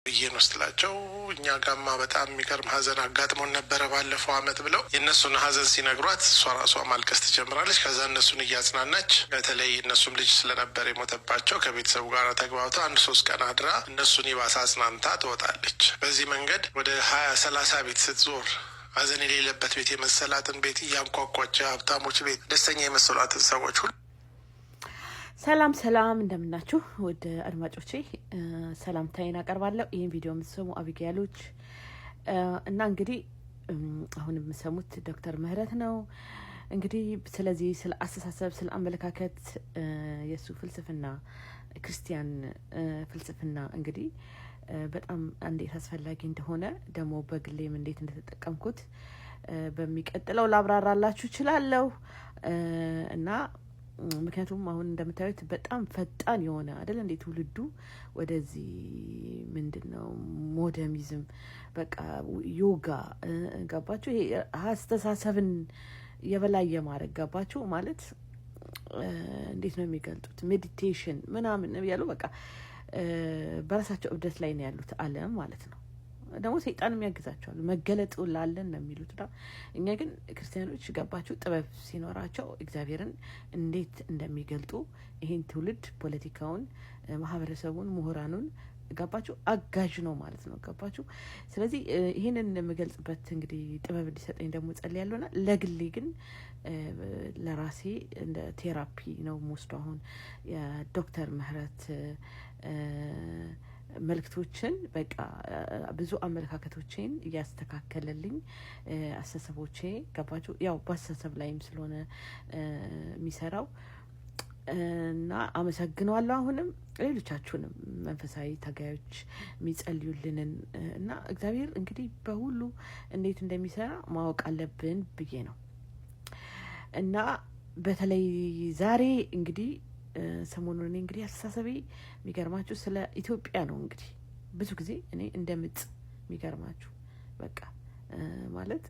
ብዬን ወስላቸው እኛ ጋማ በጣም የሚገርም ሀዘን አጋጥሞን ነበረ ባለፈው አመት ብለው የእነሱን ሀዘን ሲነግሯት እሷ ራሷ ማልቀስ ትጀምራለች። ከዛ እነሱን እያጽናናች በተለይ እነሱም ልጅ ስለነበር የሞተባቸው ከቤተሰቡ ጋር ተግባብታ 1-3 ቀን አድራ እነሱን ይባስ አጽናንታ ትወጣለች። በዚህ መንገድ ወደ 20-30 ቤት ስትዞር ሀዘን የሌለበት ቤት የመሰላትን ቤት እያንኳኳች ሀብታሞች ቤት ደስተኛ የመሰሏትን ሰዎች ሁሉ ሰላም ሰላም እንደምናችሁ ወደ አድማጮቼ ሰላምታዬን አቀርባለሁ። ይህን ቪዲዮ የምትሰሙ አቢጊያሎች እና እንግዲህ አሁን የምሰሙት ዶክተር ምህረት ነው። እንግዲህ ስለዚህ ስለ አስተሳሰብ ስለ አመለካከት የሱ ፍልስፍና ክርስቲያን ፍልስፍና እንግዲህ በጣም እንዴት አስፈላጊ እንደሆነ ደግሞ በግሌም እንዴት እንደተጠቀምኩት በሚቀጥለው ላብራራላችሁ እችላለሁ እና ምክንያቱም አሁን እንደምታዩት በጣም ፈጣን የሆነ አይደል እንዴ ትውልዱ ወደዚህ ምንድነው ሞደርኒዝም በቃ ዮጋ ገባችሁ ይሄ አስተሳሰብን የበላይ የማድረግ ገባችሁ ማለት እንዴት ነው የሚገልጡት ሜዲቴሽን ምናምን ያሉ በቃ በራሳቸው እብደት ላይ ነው ያሉት ዓለም ማለት ነው። ደግሞ ሰይጣንም ያግዛቸዋል መገለጡ ላለን ነው የሚሉት ዳ እኛ ግን ክርስቲያኖች ገባችሁ ጥበብ ሲኖራቸው እግዚአብሔርን እንዴት እንደሚገልጡ ይሄን ትውልድ ፖለቲካውን ማህበረሰቡን ምሁራኑን ገባችሁ አጋዥ ነው ማለት ነው ገባችሁ። ስለዚህ ይሄንን የምገልጽበት እንግዲህ ጥበብ እንዲሰጠኝ ደግሞ ጸልያለሁና ለግሌ ግን ለራሴ እንደ ቴራፒ ነው የምወስደው አሁን የዶክተር ምህረት መልክቶችን በቃ ብዙ አመለካከቶቼን እያስተካከለልኝ አስተሳሰቦቼ ገባችሁ ያው በአስተሳሰብ ላይም ስለሆነ የሚሰራው እና አመሰግነዋለሁ። አሁንም ሌሎቻችሁንም መንፈሳዊ ታጋዮች የሚጸልዩልንን እና እግዚአብሔር እንግዲህ በሁሉ እንዴት እንደሚሰራ ማወቅ አለብን ብዬ ነው እና በተለይ ዛሬ እንግዲህ ሰሞኑን እንግዲህ አስተሳሰቤ የሚገርማችሁ ስለ ኢትዮጵያ ነው። እንግዲህ ብዙ ጊዜ እኔ እንደምጥ የሚገርማችሁ በቃ ማለት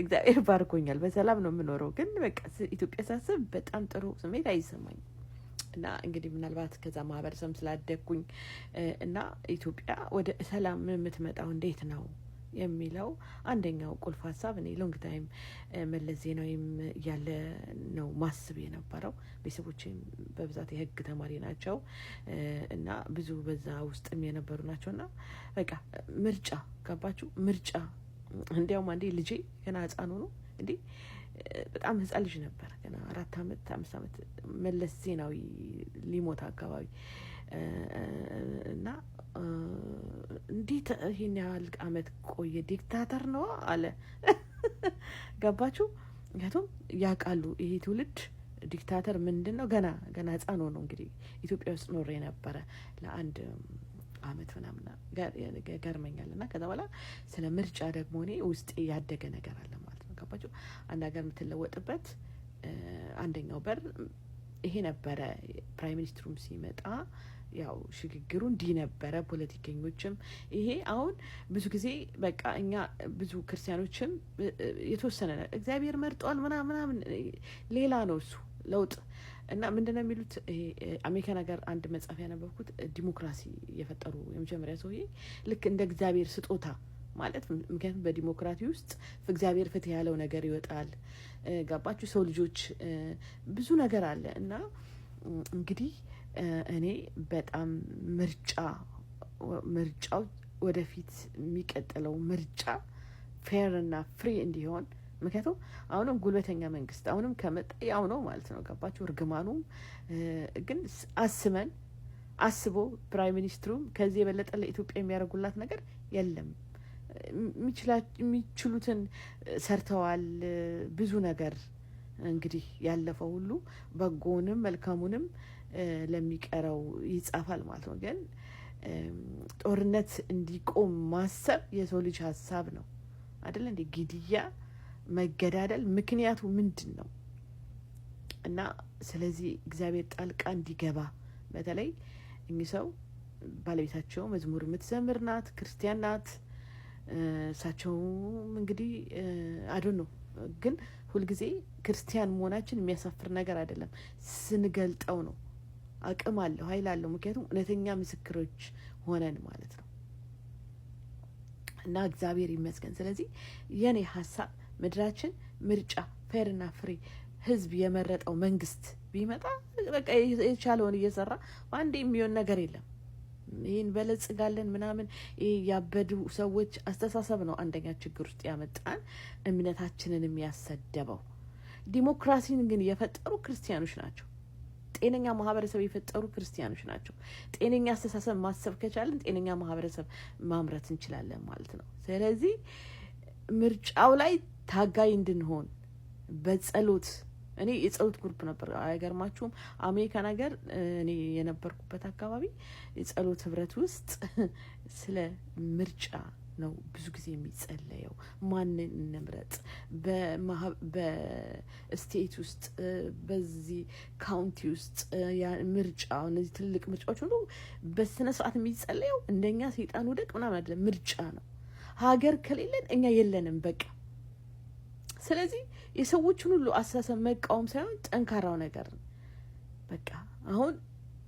እግዚአብሔር ባርኮኛል በሰላም ነው የምኖረው ግን በቃ ኢትዮጵያ ሳስብ በጣም ጥሩ ስሜት አይሰማኝም እና እንግዲህ ምናልባት ከዛ ማህበረሰብ ስላደግኩኝ እና ኢትዮጵያ ወደ ሰላም የምትመጣው እንዴት ነው የሚለው አንደኛው ቁልፍ ሀሳብ እኔ ሎንግ ታይም መለስ ዜናዊም ያለ ነው ማስብ የነበረው ቤተሰቦቼም በብዛት የህግ ተማሪ ናቸው እና ብዙ በዛ ውስጥም የነበሩ ናቸውና በቃ ምርጫ ገባችሁ ምርጫ እንዲያውም አንዴ ልጄ ገና ህፃን ሆኖ እንዴ በጣም ህፃን ልጅ ነበር ገና 4 አመት 5 አመት መለስ ዜናዊ ሊሞት አካባቢ እና እንዴት ይሄን ያህል አመት ቆየ ዲክታተር ነው አለ ገባችሁ ምክንያቱም ያውቃሉ ይሄ ትውልድ ዲክታተር ምንድነው ገና ህፃን ነው እንግዲህ ኢትዮጵያ ውስጥ ኖር የነበረ ለአንድ አመት ምናምን ገርመኛልና ከዛ በኋላ ስለ ምርጫ ደግሞ እኔ ውስጥ ያደገ ነገር አለ ማለት ነው ገባችሁ አንድ ሀገር የምትለወጥበት አንደኛው በር ይሄ ነበረ ፕራይም ሚኒስትሩም ሲመጣ ያው ሽግግሩ እንዲህ ነበረ ፖለቲከኞችም ይሄ አሁን ብዙ ጊዜ በቃ እኛ ብዙ ክርስቲያኖችም የተወሰነ እግዚአብሔር መርጧል ምናምን ሌላ ነው እሱ ለውጥ እና ምንድነው የሚሉት አሜሪካ ነገር አንድ መጽሐፍ ያነበብኩት ዲሞክራሲ የፈጠሩ የመጀመሪያ ሰውዬ ልክ እንደ እግዚአብሔር ስጦታ ማለት ምክንያቱም በዲሞክራሲ ውስጥ እግዚአብሔር ፍትህ ያለው ነገር ይወጣል ገባችሁ ሰው ልጆች ብዙ ነገር አለ እና እንግዲህ እኔ በጣም ምርጫው ወደፊት የሚቀጥለው ምርጫ ፌር እና ፍሪ እንዲሆን ምክንያቱም አሁንም ጉልበተኛ መንግስት አሁንም ከመጣ ያው ነው ማለት ነው ገባችሁ እርግማኑም ግን አስቦ ፕራይም ሚኒስትሩም ከዚህ የበለጠ ለኢትዮጵያ የሚያደርጉላት ነገር የለም የሚችሉትን ሰርተዋል ብዙ ነገር እንግዲህ ያለፈው ሁሉ በጎንም መልካሙንም ለሚቀረው ይጻፋል ማለት ነው ግን ጦርነት እንዲቆም ማሰብ የሰው ልጅ ሀሳብ ነው አይደል እንዴ ግድያ መገዳደል ምክንያቱ ምንድነው እና ስለዚህ እግዚአብሔር ጣልቃ እንዲገባ በተለይ እኚህ ሰው ባለቤታቸው መዝሙር የምትዘምር ናት ክርስቲያን ናት እሳቸው እንግዲህ አዶን ነው ግን ሁልጊዜ ክርስቲያን መሆናችን የሚያሳፍር ነገር አይደለም ስንገልጠው ነው አቅም አለው ኃይል አለው ምክንያቱም እውነተኛ ምስክሮች ሆነን ማለት ነው እና እግዚአብሔር ይመስገን። ስለዚህ የኔ ሀሳብ ምድራችን ምርጫ ፌርና ፍሪ ህዝብ የመረጠው መንግስት ቢመጣ በቃ የቻለውን እየሰራ አንዴ የሚሆን ነገር የለም። ይህን በለጽጋለን ምናምን ይሄ ያበዱ ሰዎች አስተሳሰብ ነው አንደኛ ችግር ውስጥ ያመጣን፣ እምነታችንን የሚያሰደበው። ዲሞክራሲን ግን የፈጠሩ ክርስቲያኖች ናቸው። ጤነኛ ማህበረሰብ የፈጠሩ ክርስቲያኖች ናቸው። ጤነኛ አስተሳሰብ ማሰብ ከቻለን ጤነኛ ማህበረሰብ ማምረት እንችላለን ማለት ነው። ስለዚህ ምርጫው ላይ ታጋይ እንድንሆን በጸሎት እኔ የጸሎት ግሩፕ ነበር። አይገርማችሁም? አሜሪካን ሀገር እኔ የነበርኩበት አካባቢ የጸሎት ህብረት ውስጥ ስለ ምርጫ ነው ብዙ ጊዜ የሚጸለየው። ማንን እንምረጥ፣ በስቴት ውስጥ በዚህ ካውንቲ ውስጥ ምርጫ፣ እነዚህ ትልቅ ምርጫዎች ሁሉ በስነ ስርዓት የሚጸለየው እንደኛ ሰይጣን ውደቅ ምናምን አይደለም፣ ምርጫ ነው። ሀገር ከሌለን እኛ የለንም በቃ። ስለዚህ የሰዎችን ሁሉ አስተሳሰብ መቃወም ሳይሆን ጠንካራው ነገር ነው በቃ። አሁን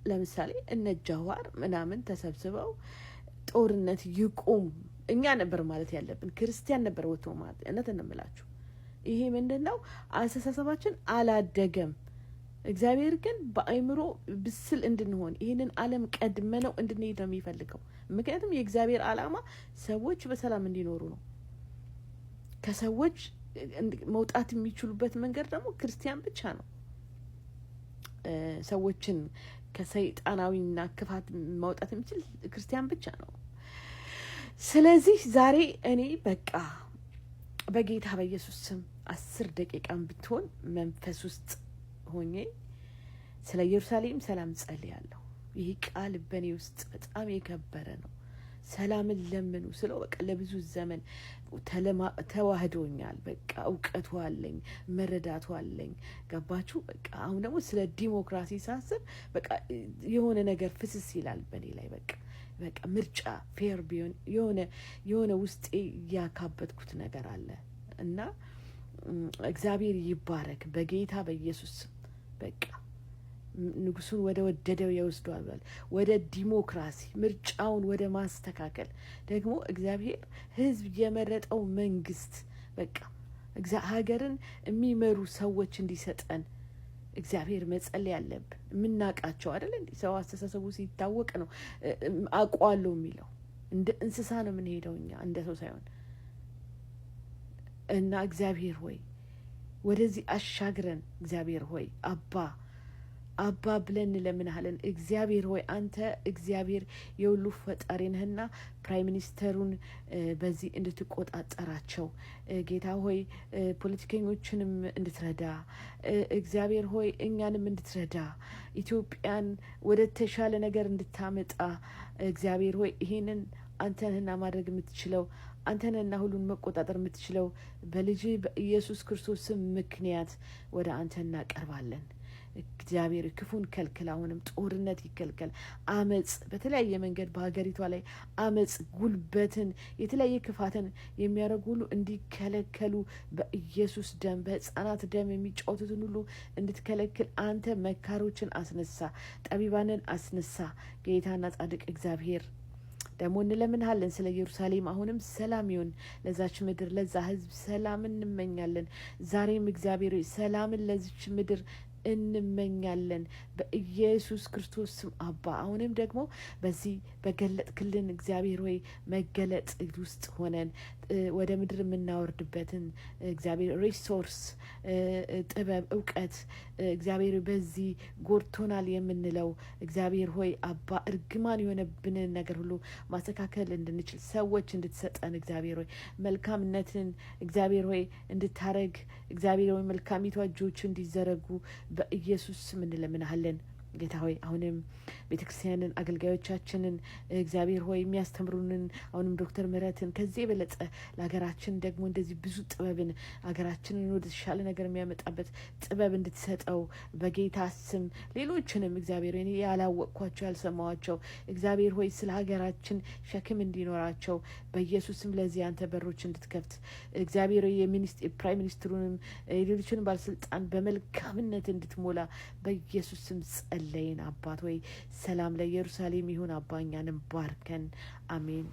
ለምሳሌ እነ ጃዋር ምናምን ተሰብስበው ጦርነት ይቁም እኛ ነበር ማለት ያለብን፣ ክርስቲያን ነበር ወጥቶ ማለት። እውነት እንምላችሁ ይሄ ምንድነው አስተሳሰባችን አላደገም። እግዚአብሔር ግን በአእምሮ ብስል እንድንሆን ይህንን ዓለም ቀድመነው እንድንሄድ ነው የሚፈልገው። ምክንያቱም የእግዚአብሔር ዓላማ ሰዎች በሰላም እንዲኖሩ ነው። ከሰዎች መውጣት የሚችሉበት መንገድ ደግሞ ክርስቲያን ብቻ ነው። ሰዎችን ከሰይጣናዊና ክፋት ማውጣት የሚችል ክርስቲያን ብቻ ነው። ስለዚህ ዛሬ እኔ በቃ በጌታ በኢየሱስ ስም 10 ደቂቃም ብትሆን መንፈስ ውስጥ ሆኜ ስለ ኢየሩሳሌም ሰላም ጸልያለሁ። ይህ ቃል በእኔ ውስጥ በጣም የከበረ ነው። ሰላምን ለምኑ ስለው በቃ ለብዙ ዘመን ተዋህዶኛል። በቃ እውቀቱ አለኝ፣ መረዳቱ አለኝ። ገባችሁ? በቃ አሁን ደግሞ ስለ ዲሞክራሲ ሳስብ በቃ የሆነ ነገር ፍስስ ይላል በእኔ ላይ። በቃ ምርጫ ፌር ቢሆን የሆነ ውስጤ ያካበትኩት ነገር አለ እና እግዚአብሔር ይባረክ በጌታ በኢየሱስ በቃ ንጉሱን ወደ ወደደው ይወስደዋል፣ ወደ ዲሞክራሲ ምርጫውን ወደ ማስተካከል ደግሞ እግዚአብሔር ህዝብ የመረጠው መንግስት በቃ ሀገርን የሚመሩ ሰዎች እንዲሰጠን እግዚአብሔር መጸለይ ያለብን። የምናውቃቸው አይደል እንዴ? ሰው አስተሳሰቡ ሲታወቅ ነው አውቀዋለሁ የሚለው። እንደ እንስሳ ነው የምንሄደው እኛ እንደ ሰው ሳይሆን። እና እግዚአብሔር ሆይ ወደዚህ አሻግረን። እግዚአብሔር ሆይ አባ ብለን እንለምንሃለን። እግዚአብሔር ሆይ አንተ እግዚአብሔር የሁሉ ፈጣሪ ነህና ፕራይም ሚኒስተሩን በዚህ እንድትቆጣጠራቸው ጌታ ሆይ ፖለቲከኞችንም እንድትረዳ እግዚአብሔር ሆይ እኛንም እንድትረዳ ኢትዮጵያን ወደ ተሻለ ነገር እንድታመጣ እግዚአብሔር ሆይ ይሄንን አንተ ነህና ማድረግ የምትችለው አንተ ነህና ሁሉን መቆጣጠር የምትችለው በልጅ በኢየሱስ ክርስቶስ ስም ምክንያት ወደ አንተ እናቀርባለን። እግዚአብሔር ክፉን ከልክል። አሁንም ጦርነት ይከልከል። አመጽ በተለያየ መንገድ በሀገሪቷ ላይ አመጽ፣ ጉልበትን፣ የተለያየ ክፋትን የሚያደርጉ ሁሉ እንዲከለከሉ በኢየሱስ ደም፣ በሕፃናት ደም የሚጫወቱትን ሁሉ እንድትከለክል አንተ መካሮችን አስነሳ፣ ጠቢባንን አስነሳ። ጌታና ጻድቅ እግዚአብሔር ደግሞ እንለምንሃለን ስለ ኢየሩሳሌም አሁንም ሰላም ይሁን ለዛች ምድር፣ ለዛ ህዝብ ሰላም እንመኛለን። ዛሬም እግዚአብሔር ሰላምን ለዚች ምድር እንመኛለን በኢየሱስ ክርስቶስ ስም አባ። አሁንም ደግሞ በዚህ በገለጥክልን እግዚአብሔር ሆይ መገለጥ ውስጥ ሆነን ወደ ምድር የምናወርድበትን እግዚአብሔር ሪሶርስ፣ ጥበብ፣ እውቀት እግዚአብሔር በዚህ ጎድቶናል የምንለው እግዚአብሔር ሆይ አባ እርግማን የሆነብንን ነገር ሁሉ ማስተካከል እንድንችል ሰዎች እንድትሰጠን እግዚአብሔር ሆይ መልካምነትን እግዚአብሔር ሆይ እንድታረግ እግዚአብሔር ሆይ መልካሚቷ እጆች እንዲዘረጉ በኢየሱስ ስም እንለምንሃለን። ጌታ ሆይ አሁንም ቤተክርስቲያንን አገልጋዮቻችንን እግዚአብሔር ሆይ የሚያስተምሩንን አሁንም ዶክተር ምህረትን ከዚህ የበለጠ ለሀገራችን ደግሞ እንደዚህ ብዙ ጥበብን ሀገራችንን ወደ ተሻለ ነገር የሚያመጣበት ጥበብ እንድትሰጠው በጌታ ስም ሌሎችንም እግዚአብሔር ሆይ ያላወቅኳቸው ያልሰማዋቸው እግዚአብሔር ሆይ ስለ ሀገራችን ሸክም እንዲኖራቸው በኢየሱስ ስም ለዚህ አንተ በሮች እንድትከፍት እግዚአብሔር ሆይ ፕራይም ሚኒስትሩንም ሌሎችንም ባለስልጣን በመልካምነት እንድትሞላ በኢየሱስ ስም ጸለይን። አባት ሆይ ሰላም ለኢየሩሳሌም ይሁን። አባ እኛንም ባርከን። አሜን።